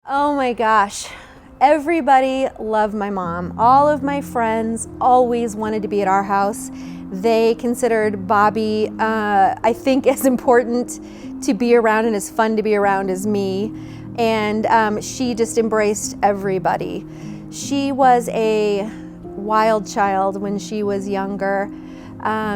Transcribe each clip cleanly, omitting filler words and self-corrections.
Oh my gosh. Everybody loved my mom. All of my friends always wanted to be at our house. They considered Bobby, I think, as important to be around and as fun to be around as me. And she just embraced everybody. She was a wild child when she was younger.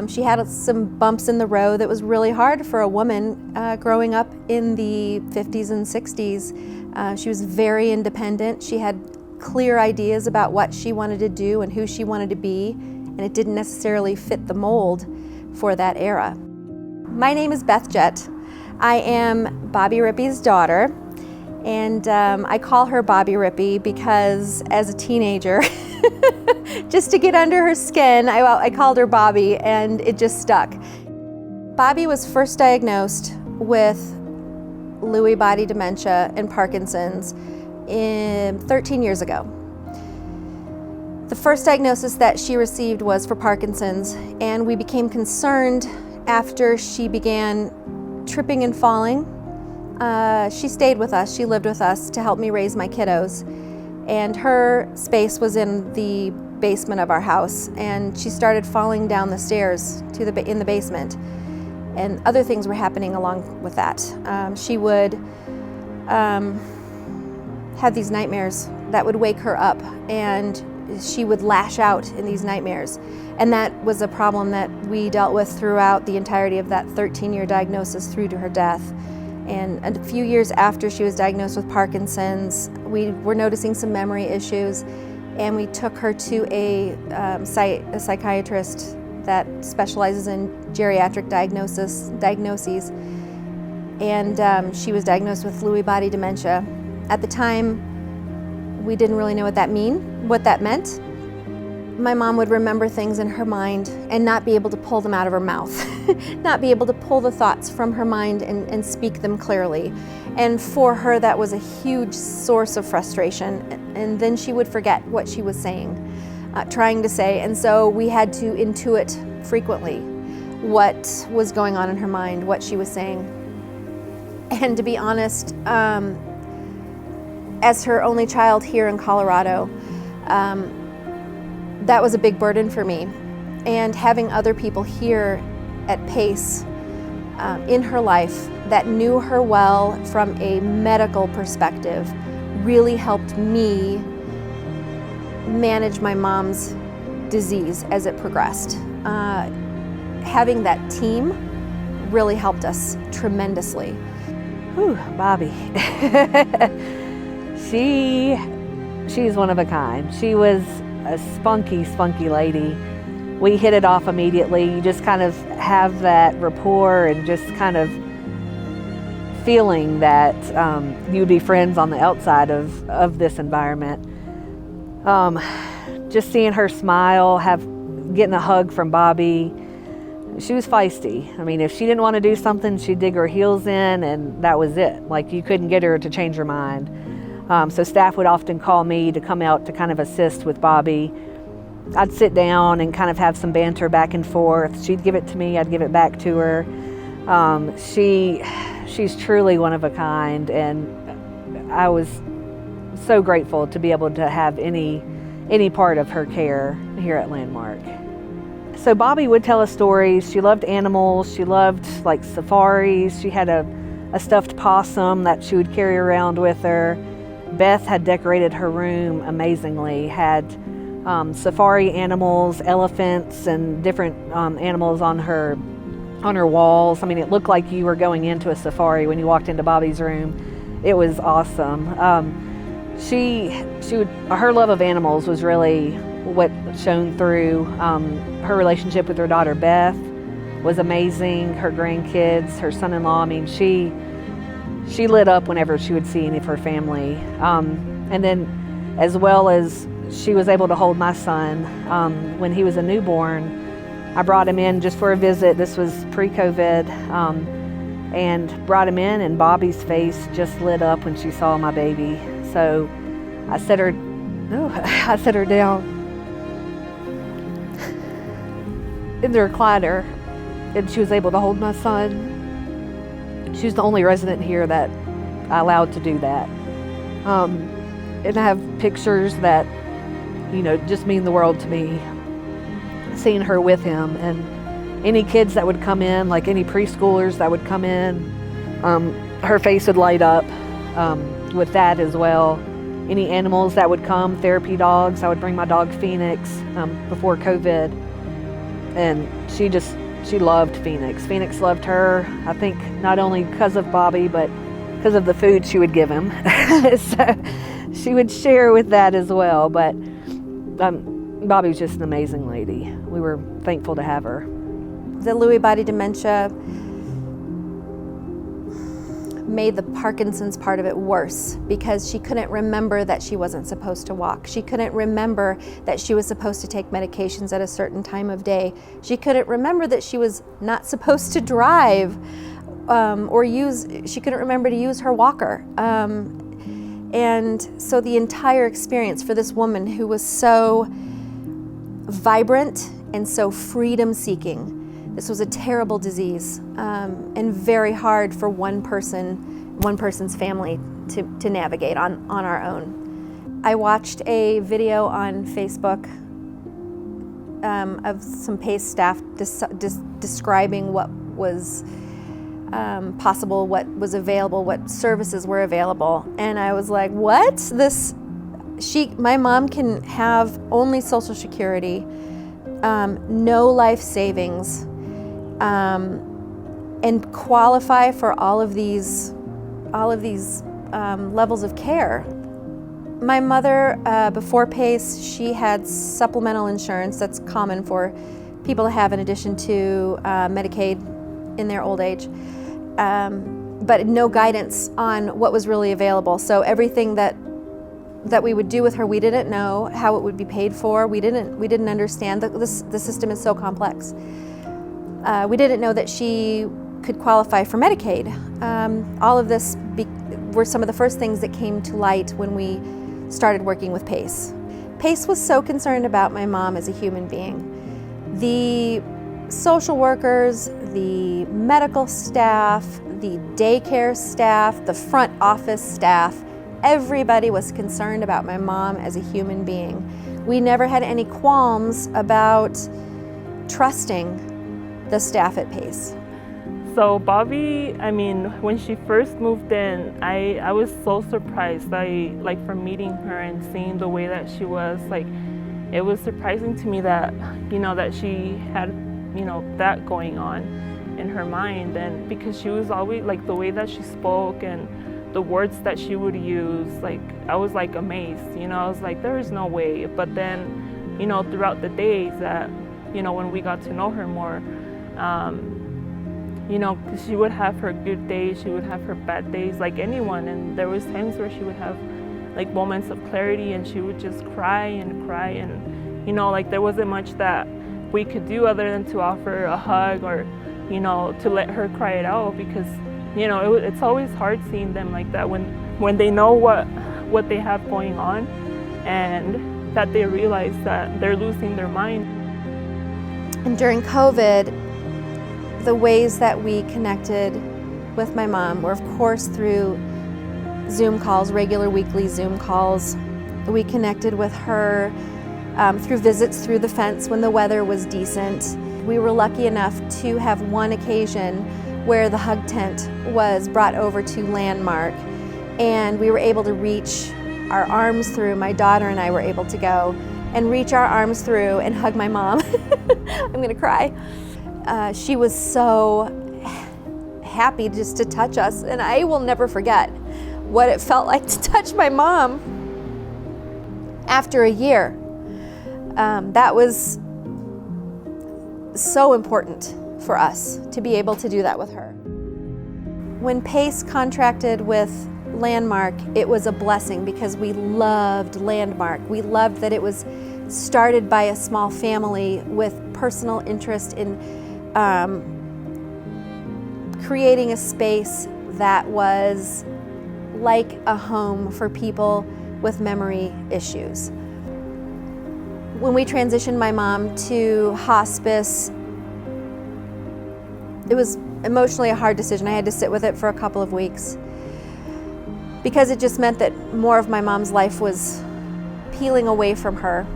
She had some bumps in the road that was really hard for a woman growing up in the 50s and 60s. She was very independent. She had clear ideas about what she wanted to do and who she wanted to be, and it didn't necessarily fit the mold for that era. My name is Beth Jett. I am Bobby Rippey's daughter, and I call her Bobby Rippey because as a teenager, just to get under her skin, I called her Bobby, and it just stuck. Bobby was first diagnosed with Lewy body dementia and Parkinson's 13 years ago. The first diagnosis that she received was for Parkinson's, and we became concerned after she began tripping and falling. She stayed with us, she lived with us to help me raise my kiddos, and her space was in the basement of our house, and she started falling down the stairs in the basement. And other things were happening along with that. She would have these nightmares that would wake her up, and she would lash out in these nightmares. And that was a problem that we dealt with throughout the entirety of that 13-year diagnosis through to her death. And a few years after she was diagnosed with Parkinson's, we were noticing some memory issues, and we took her to a psychiatrist that specializes in geriatric diagnoses, and she was diagnosed with Lewy body dementia. At the time, we didn't really know what that meant. My mom would remember things in her mind and not be able to pull them out of her mouth, not be able to pull the thoughts from her mind and speak them clearly. And for her, that was a huge source of frustration. And then she would forget what she was saying. Trying to say, and so we had to intuit frequently what was going on in her mind, what she was saying. And to be honest, as her only child here in Colorado, that was a big burden for me. And having other people here at Pace in her life that knew her well from a medical perspective really helped me manage my mom's disease as it progressed. Having that team really helped us tremendously. Whew, Bobby. She's one of a kind. She was a spunky lady. We hit it off immediately. You just kind of have that rapport and just kind of feeling that you'd be friends on the outside of this environment. Just seeing her smile, getting a hug from Bobby, she was feisty. I mean, if she didn't want to do something, she'd dig her heels in, and that was it. Like, you couldn't get her to change her mind. So staff would often call me to come out to kind of assist with Bobby. I'd sit down and kind of have some banter back and forth. She'd give it to me, I'd give it back to her. She's truly one of a kind, and I was so grateful to be able to have any part of her care here at Landmark. So Bobby would tell us stories. She loved animals. She loved like safaris. She had a stuffed possum that she would carry around with her. Beth had decorated her room amazingly, had safari animals, elephants, and different animals on her walls. I mean, it looked like you were going into a safari when you walked into Bobby's room. It was awesome. Her love of animals was really what shone through. Her relationship with her daughter Beth was amazing. Her grandkids, her son-in-law, I mean, she lit up whenever she would see any of her family. And then as well as she was able to hold my son when he was a newborn. I brought him in just for a visit. This was pre-COVID, and brought him in, and Bobby's face just lit up when she saw my baby. So I set her down in the recliner, and she was able to hold my son. She was the only resident here that I allowed to do that. And I have pictures that, just mean the world to me, seeing her with him. And any kids that would come in, like any preschoolers that would come in, her face would light up with that as well. Any animals that would come, therapy dogs, I would bring my dog Phoenix before COVID. And she loved Phoenix. Phoenix loved her, I think, not only because of Bobby, but because of the food she would give him. So she would share with that as well. But Bobby was just an amazing lady. We were thankful to have her. The Lewy body dementia made the Parkinson's part of it worse because she couldn't remember that she wasn't supposed to walk. She couldn't remember that she was supposed to take medications at a certain time of day. She couldn't remember that she was not supposed to drive she couldn't remember to use her walker. And so the entire experience for this woman who was so vibrant and so freedom-seeking, this was a terrible disease and very hard for one person's family to navigate on our own. I watched a video on Facebook of some PACE staff describing what was possible, what was available, what services were available, and I was like, what? My mom can have only Social Security, no life savings, and qualify for all of these levels of care. My mother, before PACE, she had supplemental insurance that's common for people to have in addition to Medicaid in their old age, but no guidance on what was really available. So everything that we would do with her, we didn't know how it would be paid for. We didn't understand. The system is so complex. We didn't know that she could qualify for Medicaid. All of this were some of the first things that came to light when we started working with PACE. PACE was so concerned about my mom as a human being. The social workers, the medical staff, the daycare staff, the front office staff, everybody was concerned about my mom as a human being. We never had any qualms about trusting the staff at PACE. So Bobby, when she first moved in, I was so surprised. From meeting her and seeing the way that she was, it was surprising to me that, that she had, that going on in her mind. And because she was always, the way that she spoke and the words that she would use, I was amazed, I was like, there is no way. But then, throughout the days that, when we got to know her more, because she would have her good days, she would have her bad days like anyone, and there was times where she would have moments of clarity and she would just cry and there wasn't much that we could do other than to offer a hug or to let her cry it out, because it's always hard seeing them like that when they know what they have going on and that they realize that they're losing their mind. And during COVID, the ways that we connected with my mom were, of course, through Zoom calls, regular weekly Zoom calls. We connected with her through visits through the fence when the weather was decent. We were lucky enough to have one occasion where the hug tent was brought over to Landmark, and we were able to reach our arms through. My daughter and I were able to go and reach our arms through and hug my mom. I'm gonna cry. She was so happy just to touch us, and I will never forget what it felt like to touch my mom after a year. That was so important for us to be able to do that with her. When PACE contracted with Landmark, it was a blessing because we loved Landmark. We loved that it was started by a small family with personal interest in creating a space that was like a home for people with memory issues. When we transitioned my mom to hospice, it was emotionally a hard decision. I had to sit with it for a couple of weeks. because it just meant that more of my mom's life was peeling away from her.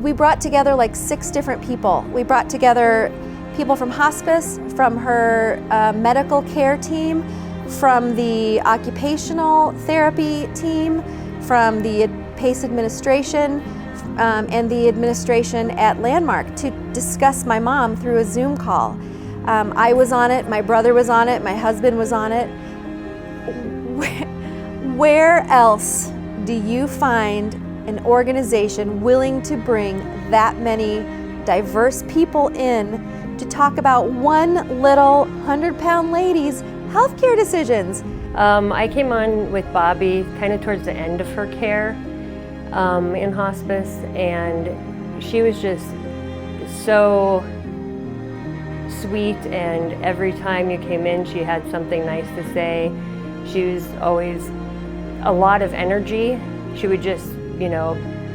We brought together like 6 different people. We brought together people from hospice, from her medical care team, from the occupational therapy team, from the PACE administration, and the administration at Landmark to discuss my mom through a Zoom call. I was on it, my brother was on it, my husband was on it. Where else do you find an organization willing to bring that many diverse people in to talk about one little 100-pound lady's healthcare decisions? I came on with Bobby kind of towards the end of her care in hospice, and she was just so sweet, and every time you came in she had something nice to say. She was always a lot of energy. She would just,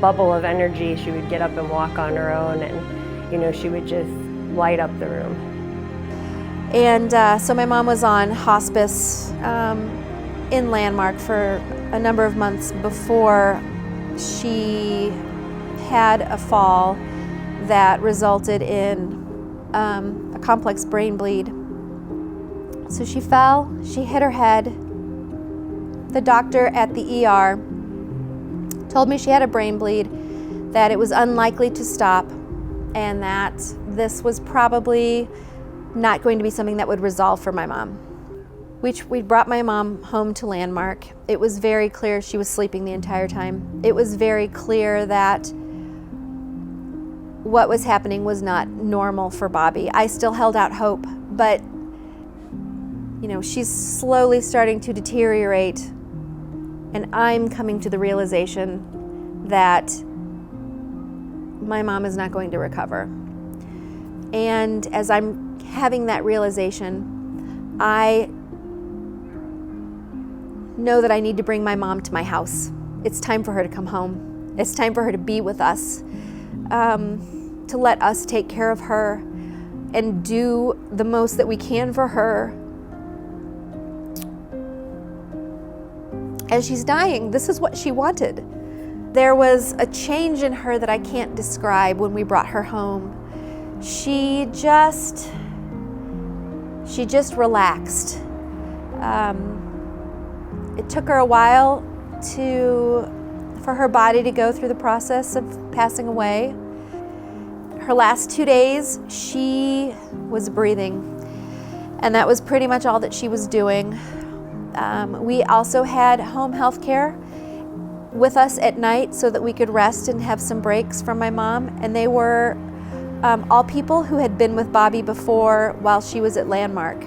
bubble of energy. She would get up and walk on her own, and she would just light up the room. And so my mom was on hospice in Landmark for a number of months before she had a fall that resulted in a complex brain bleed. So she fell, she hit her head. The doctor at the ER told me she had a brain bleed, that it was unlikely to stop, and that this was probably not going to be something that would resolve for my mom. We brought my mom home to Landmark. It was very clear she was sleeping the entire time. It was very clear that what was happening was not normal for Bobby. I still held out hope, but she's slowly starting to deteriorate, and I'm coming to the realization that my mom is not going to recover. And as I'm having that realization, I know that I need to bring my mom to my house. It's time for her to come home. It's time for her to be with us, to let us take care of her and do the most that we can for her. As she's dying, this is what she wanted. There was a change in her that I can't describe when we brought her home. She just relaxed. It took her a while for her body to go through the process of passing away. Her last 2 days, she was breathing, and that was pretty much all that she was doing. We also had home health care with us at night so that we could rest and have some breaks from my mom, and they were all people who had been with Bobby before while she was at Landmark.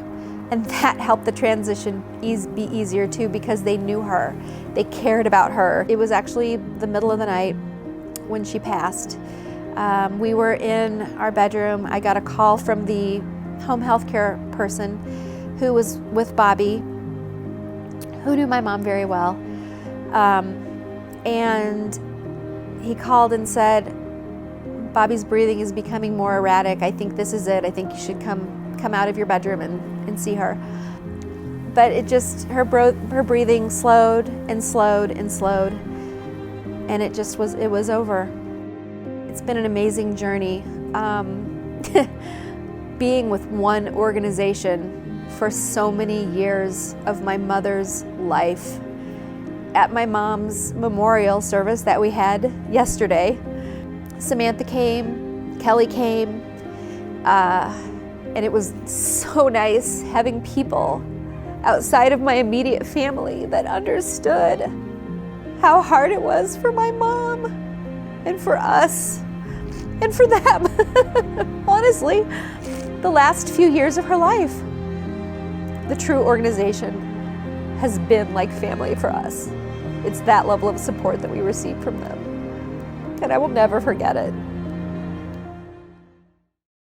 And that helped the transition be easier too, because they knew her, they cared about her. It was actually the middle of the night when she passed. We were in our bedroom. I got a call from the home health care person who was with Bobby, who knew my mom very well. And he called and said, "Bobby's breathing is becoming more erratic. I think this is it. I think you should come out of your bedroom and see her." But it just, her breathing slowed and slowed and slowed, and it was over. It's been an amazing journey, being with one organization for so many years of my mother's life. At my mom's memorial service that we had yesterday, Samantha came, Kelly came, and it was so nice having people outside of my immediate family that understood how hard it was for my mom and for us and for them. Honestly, the last few years of her life, the TRU organization has been like family for us. It's that level of support that we received from them, and I will never forget it.